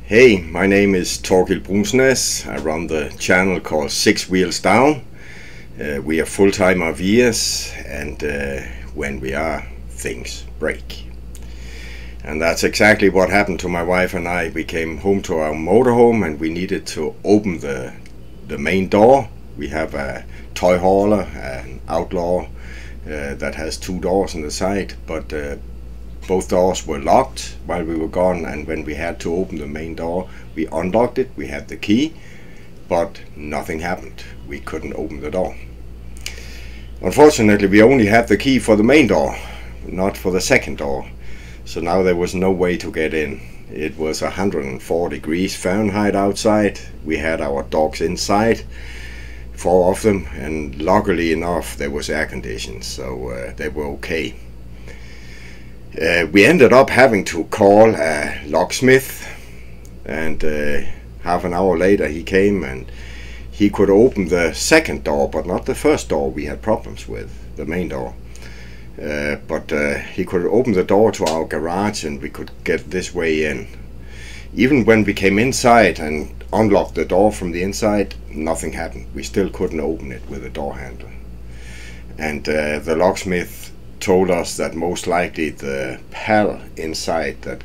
Hey, my name is Torgild Brunsnes. I run the channel called Six Wheels Down. We are full-time RVers, and when we are, things break. And that's exactly what happened to my wife and I. We came home to our motorhome and we needed to open the main door. We have a toy hauler, an Outlaw, that has two doors on the side, but both doors were locked while we were gone, and when we had to open the main door, we unlocked it. We had the key, but nothing happened. We couldn't open the door. Unfortunately, we only had the key for the main door, not for the second door. So now there was no way to get in. It was 104 degrees Fahrenheit outside. We had our dogs inside, 4 of them, and luckily enough there was air conditioning, so they were okay. We ended up having to call a locksmith, and half an hour later he came and he could open the second door, but not the first door we had problems with, the main door. But he could open the door to our garage and we could get this way in. Even when we came inside and unlocked the door from the inside, nothing happened. We still couldn't open it with a door handle. And the locksmith told us that most likely the pal inside that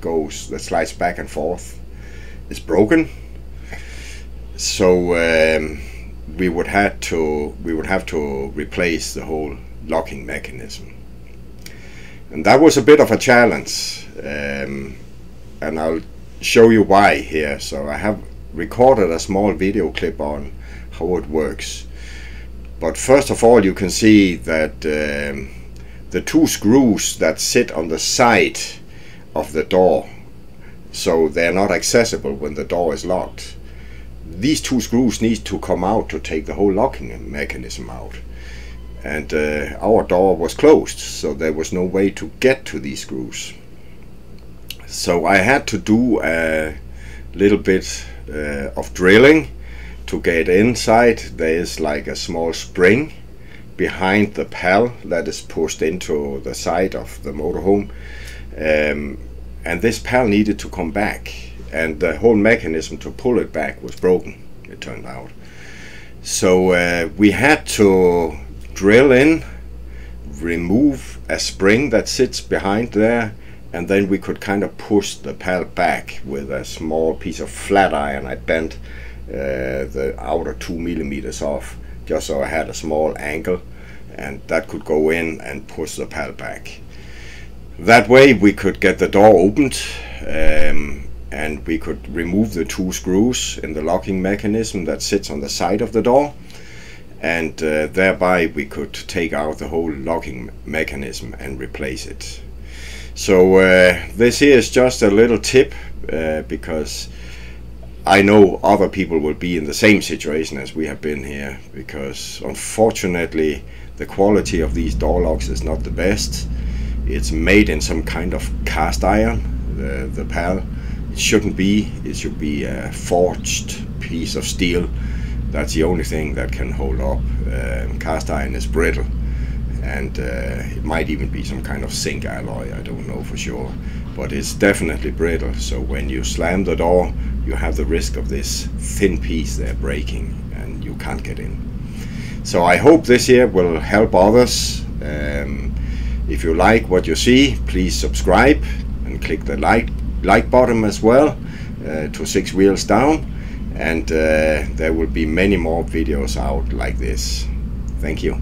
slides back and forth is broken. So we would have to replace the whole locking mechanism. And that was a bit of a challenge, and I'll show you why here. So I have recorded a small video clip on how it works. But first of all, you can see that the 2 screws that sit on the side of the door, so they're not accessible when the door is locked. These 2 screws need to come out to take the whole locking mechanism out. And our door was closed, so there was no way to get to these screws. So I had to do a little bit of drilling to get inside. There is like a small spring behind the pal that is pushed into the side of the motorhome, and this pal needed to come back, and the whole mechanism to pull it back was broken, it turned out. So we had to drill in, remove a spring that sits behind there, and then we could kind of push the pal back with a small piece of flat iron. I bent the outer 2 millimeters off, just so I had a small angle, and that could go in and push the pal back. That way we could get the door opened, and we could remove the 2 screws in the locking mechanism that sits on the side of the door, and thereby we could take out the whole locking mechanism and replace it. So this here is just a little tip, because I know other people will be in the same situation as we have been here, because unfortunately the quality of these door locks is not the best. It's made in some kind of cast iron, the pal. It shouldn't be. It should be a forged piece of steel. That's the only thing that can hold up. Cast iron is brittle, and it might even be some kind of zinc alloy, I don't know for sure, but it's definitely brittle. So when you slam the door, you have the risk of this thin piece there breaking and you can't get in. So I hope this here will help others. If you like what you see, please subscribe and click the like button as well, to 6 Wheels Down, and there will be many more videos out like this. Thank you.